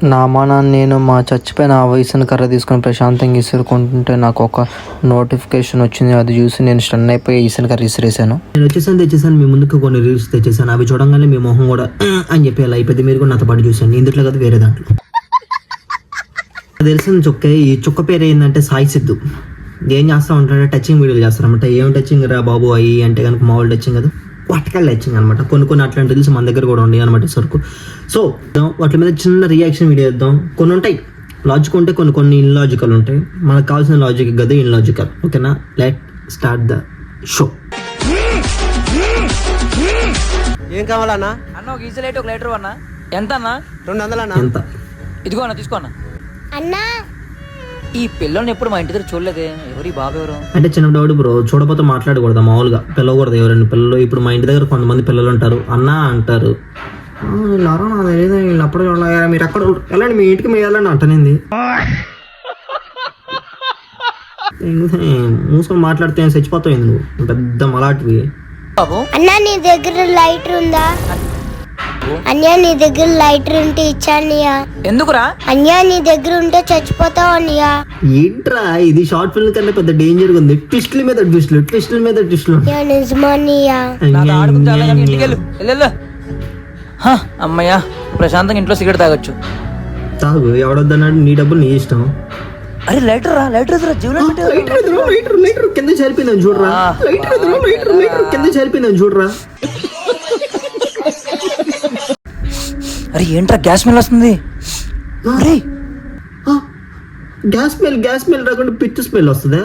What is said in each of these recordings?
నా అమ్మానాన్న నేను మా చచ్చిపోయిన ఆ వయసుని కర్ర తీసుకొని ప్రశాంతంగా ఇసురుకుంటుంటే నాకు ఒక నోటిఫికేషన్ వచ్చింది. అది చూసి నేను స్టన్ అయిపోయి ఈసన్ కర్ర ఇసిరేసాను. నేను తెచ్చేసాను మీ ముందుకు కొన్ని రీల్స్ తెచ్చేసాను. అవి చూడంగానే మీ మొహం కూడా అని చెప్పి అలా అయిపోయింది. మీరు కూడా నాతో పాటు చూసాను. ఇందులో కదా వేరే దాంట్లో తెలిసిన చుక్క. ఈ చుక్క పేరు ఏంటంటే సాయి సిద్ధు. ఏం చేస్తూ ఉంటాడు, టచింగ్ వీడియోలు చేస్తారనమాట. ఏం టచింగ్ రా బాబు అయ్యి అంటే కనుక మామూలు టచింగ్ కదా, వాటికల్ టచింగ్ అనమాట. కొన్ని అట్లాంటి రీల్స్ మన దగ్గర కూడా ఉన్నాయి అనమాట సరుకు. సో వాటి మీద చిన్న రియాక్షన్ వీడియో ఇద్దాం. కొన్ని ఉంటాయి లాజిక్ ఉంటాయి, కొన్ని ఇన్లాజికల్ ఉంటాయి. మనకు కావాల్సిన లాజిక్ కదా ఇన్లాజికల్. ఓకేనా, లెట్ స్టార్ట్ ద షో. ఏం కావాలన్నా? అన్న ఒక ఈజీ లైట్ ఒక లీటర్ అన్న. ఎంత అన్న? 200 అన్న. ఎంత? ఇదిగో అన్న, తీసుకో అన్న. అన్నా ఈ పిల్లల్ని ఎప్పుడు మా ఇంటి దగ్గర చూడలేదే. ఎవరి బాబు ఎవరు? అంటే చిన్న డౌట్ బ్రో, చూడపోతే మాట్లాడకూడదు, మామూలుగా పిలవకూడదు ఎవరైనా పిల్లలు. ఇప్పుడు మా ఇంటి దగ్గర కొంతమంది పిల్లలు ఉంటారు, అన్నా అంటారు. వీళ్ళారా నాకు తెలియదు, వీళ్ళు అప్పుడే చూడాలి, మీరు ఎక్కడ వెళ్ళండి మీ ఇంటికి మీరు వెళ్ళండి అంటనింది. మూసుకొని మాట్లాడితే చచ్చిపోతావు నువ్వు, పెద్ద మలాటివి. బాబు అన్నా నీ దగ్గర లైటర్ ఉందా? అన్యా నీ దగ్గర లైటర్ ఉంటే ఇచ్చానియా. ఎందుకురా? అన్యా నీ దగ్గర ఉంటే చచ్చిపోతావు అనియా. ఏంట్రా ఇది, షార్ట్ ఫిల్మ్ కన్నా పెద్ద డేంజర్ ఉంది. ట్విస్ట్ల మీద ట్విస్ట్లు. నిజమానియా. నాతో ఆడుకుని చాలా కానీ ఇంటికి వెళ్ళు. అమ్మయ్యా, ప్రశాంతంగా ఇంట్లో సిగరెట్ తాగొచ్చు. తాగు, ఎవడొద్దన్నాడు, నీ డబ్బులు నీ ఇష్టం. అరే లైటర్ రా, లైటర్ ఎదురా, జీవనం లైటర్ కింద చేరిపోయిందని చూడరా. లైటర్ కింద చేరిపోయిందని చూడరా. అరే ఏంట్రా గ్యాస్ స్మెల్ వస్తుంది? అరే గ్యాస్ స్మెల్ రాకుండా పిచ్చి స్మెల్ వస్తుందా?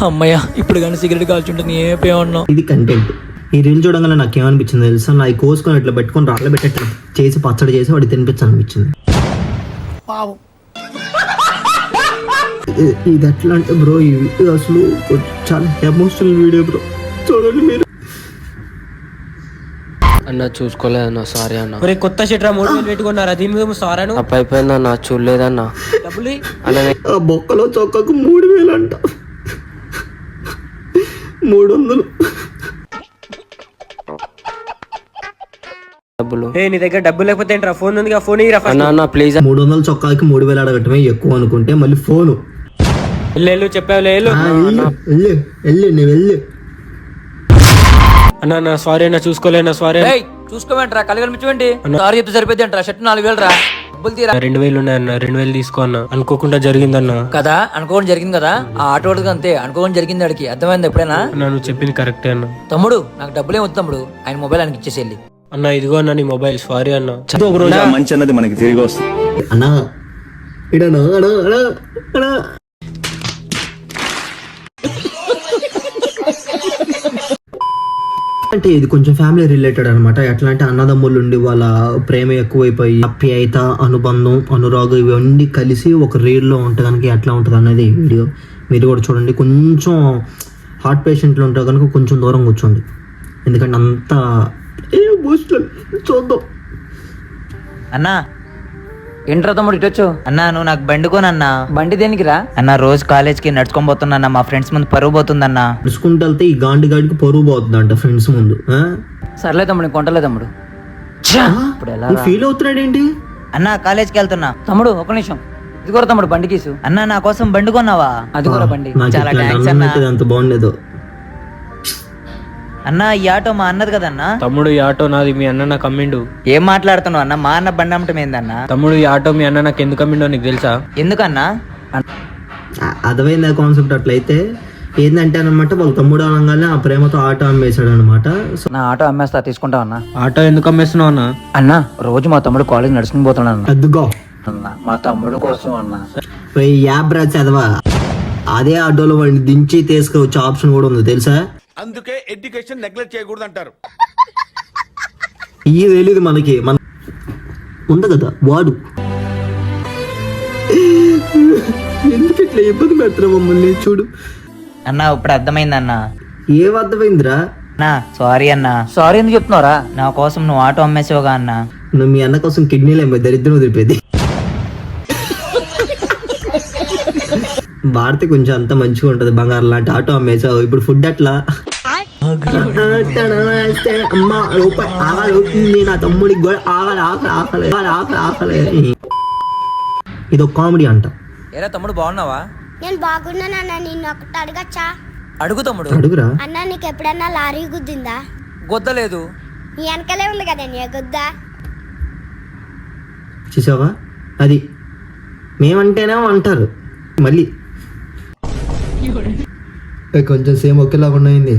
అమ్మయ్యా, ఇప్పుడు కానీ సిగరెట్ కాల్చుంటుంది ఏ ఉన్నావు. ఇది కంటెంట్. ఈ రీల్ చూడగానే నాకు ఏమనిపించింది తెలుసా, నా కోసుకొని ఇట్లా పెట్టుకొని రాళ్ళ పెట్టేట చేసి పచ్చడి చేసి వాడికి తినిపించాలనిపించింది. ఇది ఎట్లా అంటే బ్రో, ఇది అసలు చాలా ఎమోషనల్ వీడియో బ్రో, చూడండి మీరు. అన్న చూసుకోలేదన్న, సారీ అన్న. ఒరే కొత్త షెట్రా 3000 పెట్టుకున్నారా, దీని మీద సారాను అయిపోయిందన్న, చూడలేదన్న. డబ్బులు ఆ బొక్కలో చొక్కకు 3000 అంట. 300 డబ్బులు. నీ దగ్గర డబ్బులు లేకపోతే ఏంట్రా, ఫోన్ ఉంది, ఫోన్ ఇరా అన్న ప్లీజ్. 300 చొక్కాకి 3000 అడగటమే ఎక్కువ అనుకుంటే మళ్ళీ ఫోను. వెళ్ళు చెప్పావులే, వెళ్ళు నువ్వు వెళ్ళు. అన్నా సారీ అన్న, చూసుకోలేనా సారీ. చూసుకోమంటారా, కలగనిపించండి. సారీ చెప్తే సరిపోద్ది అంటారా, షర్ట్ 4000 రా. డబ్బులు తీరా. 2000 ఉన్నాయన్న, 2000 తీసుకో అన్న. అనుకోకుండా జరిగిందన్న కదా, అనుకోకుండా జరిగింది కదా. ఆ ఆటో అంతే, అనుకోకుండా జరిగింది ఆడికి. అర్థమైంది ఎప్పుడైనా? నువ్వు చెప్పింది కరెక్టే అన్న. తమ్ముడు నాకు డబ్బులే వద్దు తమ్ముడు, ఆయన మొబైల్ ఆయనకి ఇచ్చేసేయాలి. అన్న ఇదిగో అన్న నీ మొబైల్, సారీ అన్న. ఒక రోజు ఆ మంచి అన్నది మనకి తిరిగి వస్తుంది. అన్నా ఇడనా అన్నా అంటే ఇది కొంచెం ఫ్యామిలీ రిలేటెడ్ అనమాట. ఎట్లా అంటే అన్నదమ్ములు ఉండి వాళ్ళ ప్రేమ ఎక్కువైపోయి ఆప్యాయత, అనుబంధం, అనురాగం ఇవన్నీ కలిసి ఒక రీల్లో ఉంటే కనుక ఎట్లా ఉంటుంది అనేది ఈ వీడియో మీరు కూడా చూడండి. కొంచెం హార్ట్ పేషెంట్లు ఉంటే కనుక కొంచెం దూరం కూర్చోండి, ఎందుకంటే అంత చూద్దాం. అన్నా ఏంట్రా తమ్ముడు ఇటు వచ్చు? అన్నా నువ్వు నాకు బండి కొనన్నా. బండి దేనికి రా? అన్న రోజు కాలేజ్కి నడుచుకొని పోతున్నా, మా ఫ్రెండ్స్ ముందు పరువు పోతుందన్నా. నడుచుకుంటూ వెళ్తే ఈ గాడికి పరువు పోతుందంట ఫ్రెండ్స్ ముందు. సర్లే తమ్ముడు, కొంటలే తమ్ముడు. ఇప్పుడు ఎలా ఫీల్ అవుతున్నాడు ఏంటి? అన్నా కాలేజ్కి వెళ్తున్నా. తమ్ముడు ఒక నిమిషం, ఇది కూడా తమ్ముడు బండి కీసు. అన్నా నా కోసం బండి కొన్నావా? అది కూడా బండి. చాలా థ్యాంక్స్ అన్నా. అంత బాగుండేదో. అన్న ఈ ఆటో మా అన్నది కదన్నా. తమ్ముడు ఈ ఆటో నాది, మీ అన్న నాకు అమ్మిండు. ఏం మాట్లాడుతున్నావు అన్న? మా అన్న బండి అమ్మటం ఏందన్నా? తమ్ముడు ఈ ఆటో మీ అన్న నాకు ఎందుకు అమ్మిండో నీకు తెలుసా? ఎందుకన్నా? అర్థమైంది కాన్సెప్ట్. అట్లయితే ఏంటంటే అనమాట, వాళ్ళ తమ్ముడు అనగానే ఆ ప్రేమతో ఆటో అమ్మేశాడు అనమాట. నా ఆటో అమ్మేస్తా, తీసుకుంటావు అన్న. ఆటో ఎందుకు అమ్మేస్తున్నావు అన్న? అన్న రోజు మా తమ్ముడు కాలేజ్ నడుచుకుని పోతున్నాడు అన్న. అద్దుకో అన్న మా తమ్ముడు కోసం అన్న. యాప్ రా చదవా, అదే ఆటోలో వాడిని దించి తీసుకువచ్చే ఆప్షన్ కూడా ఉంది తెలుసా. అందుకే ఎడ్యుకేషన్ నెగ్లెక్ట్ చేయకూడదు అంటారు. ఇది తెలీదు మనకి, మన ఉంది కదా వాడు. ఎందుకు ఇట్లా ఇబ్బంది పెడతారు మమ్మల్ని? చూడు అన్న ఇప్పుడు అర్థమైంది అన్న. ఏం అర్థమైందిరా? అన్నా సారీ అన్న. సారీ ఎందుకు చెప్తున్నారా? నా కోసం నువ్వు ఆటో అమ్మేసావుగా అన్న. నువ్వు మీ అన్న కోసం కిడ్నీలు అమ్మే దరిద్రం వదిలిపోయింది. భారతి కొంచెం అంత మంచిగా ఉంటది, బంగారం లాంటి ఆటో అమ్మేసావు. ఇప్పుడు ఫుడ్ అట్లా అమ్మ రూపాయి ఆకలి అవుతుంది నా తమ్ముడికి కూడా ఆకలి ఆకలి ఆకలి ఆకలి ఆకలి. ఇది ఒక కామెడీ అంట. ఏరా తమ్ముడు బాగున్నావా? నేను బాగున్నానన్న, నిన్ను ఒకటి అడగచ్చా? అడుగు తమ్ముడు. అడుగురా. అన్న నీకు ఎప్పుడన్నా లారీ గుద్దిందా? గొద్దలేదు. నీ వెనకలే ఉంది కదా నీ గుద్దా. చూసావా, అది మేమంటేనే అంటారు మళ్ళీ కొంచెం సేమ్ ఒకేలాగా ఉన్నాయింది.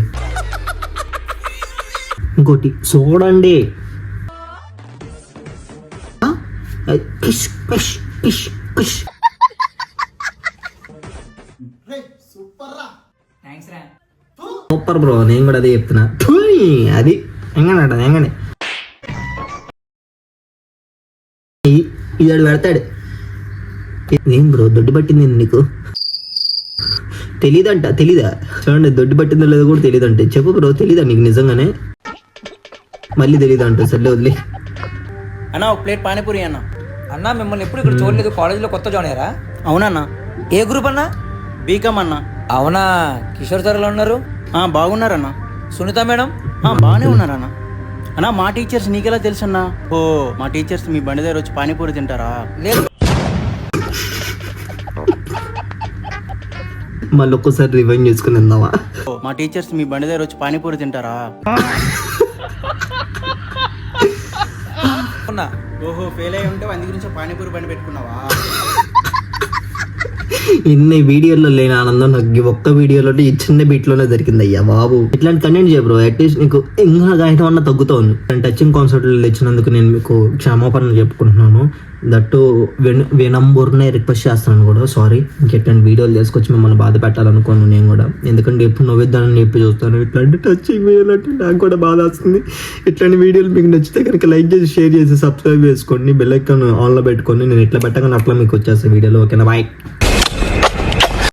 ఇంకోటి చూడండి, కిష్ కిష్ కిష్ కిష్. సూపర్ బ్రో, నేను కూడా అదే చెప్తున్నా. అది ఎంగనట ఎంగనే ఇది పెడతాడు. ఏం బ్రో దొడ్డు పట్టింది నీకు? తెలీదా? చూడండి, దొడ్డు పట్టిందో లేదో కూడా తెలియదంటే. చెప్పు బ్రో, తెలీదా నీకు నిజంగానే? మళ్ళీ తెలీదంట. సర్లే వదిలే. అన్న ఒక ప్లేట్ పానీపూరి అన్న. అన్నా మిమ్మల్ని ఎప్పుడు ఇక్కడ చూడలేదు. కాలేజీలో కొత్త జాయిన్ అయ్యారా? అవునన్నా. ఏ గ్రూప్ అన్నా? బీకామ్ అన్న. అవునా? కిషోర్ సార్ ఎలా ఉన్నారు? బాగున్నారన్న. సునీత మేడం? బాగానే ఉన్నారన్న. అన్నా మా టీచర్స్ నీకెలా తెలుసు అన్నా? ఓ మా టీచర్స్ మీ బండి దగ్గర వచ్చి పానీపూరి తింటారా? లేదు. మళ్ళీ ఒక్కసారి రివైండ్ చేసుకుని వెళ్దామా? ఓ మా టీచర్స్ మీ బండి దగ్గర వచ్చి పానీపూరి తింటారా? ఓహో ఫెయిల్ అయ్యి ఉంటే అందు గురించి పానీపూరి బండి పెట్టుకున్నావా? ఇన్ని వీడియోలో లేని ఆనందం నాకు ఈ ఒక్క వీడియోలో ఈ చిన్న బీట్లోనే దొరికింది. అయ్యా బాబు, ఇట్లాంటి కంటెంట్ చేయ బ్రో. అట్లీస్ట్ నీకు ఇంకా గాయటం అన్న తగ్గుతుంది. నేను టచింగ్ కాన్సెప్ట్లు తెచ్చినందుకు నేను మీకు క్షమాపణలు చెప్పుకుంటున్నాను. దట్టు వినంబూర్నే రిక్వెస్ట్ చేస్తున్నాను కూడా. సారీ, ఇంకెట్లాంటి వీడియోలు తీసుకొచ్చి మిమ్మల్ని బాధ పెట్టాలనుకోను నేను కూడా. ఎందుకంటే ఎప్పుడు నవ్విద్దానని చెప్పి చూస్తాను. ఇట్లాంటి టచింగ్ వేయాలంటే నాకు కూడా బాధ వస్తుంది. ఇట్లాంటి వీడియోలు మీకు నచ్చితే కనుక లైక్ చేసి, షేర్ చేసి, సబ్స్క్రైబ్ చేసుకోండి. బెల్ ఐకాన్ ఆన్లో పెట్టుకొని నేను ఎట్లా పెట్టగానే అట్లా మీకు వచ్చేస్తాను వీడియోలో. ఓకేనా? బాయ్.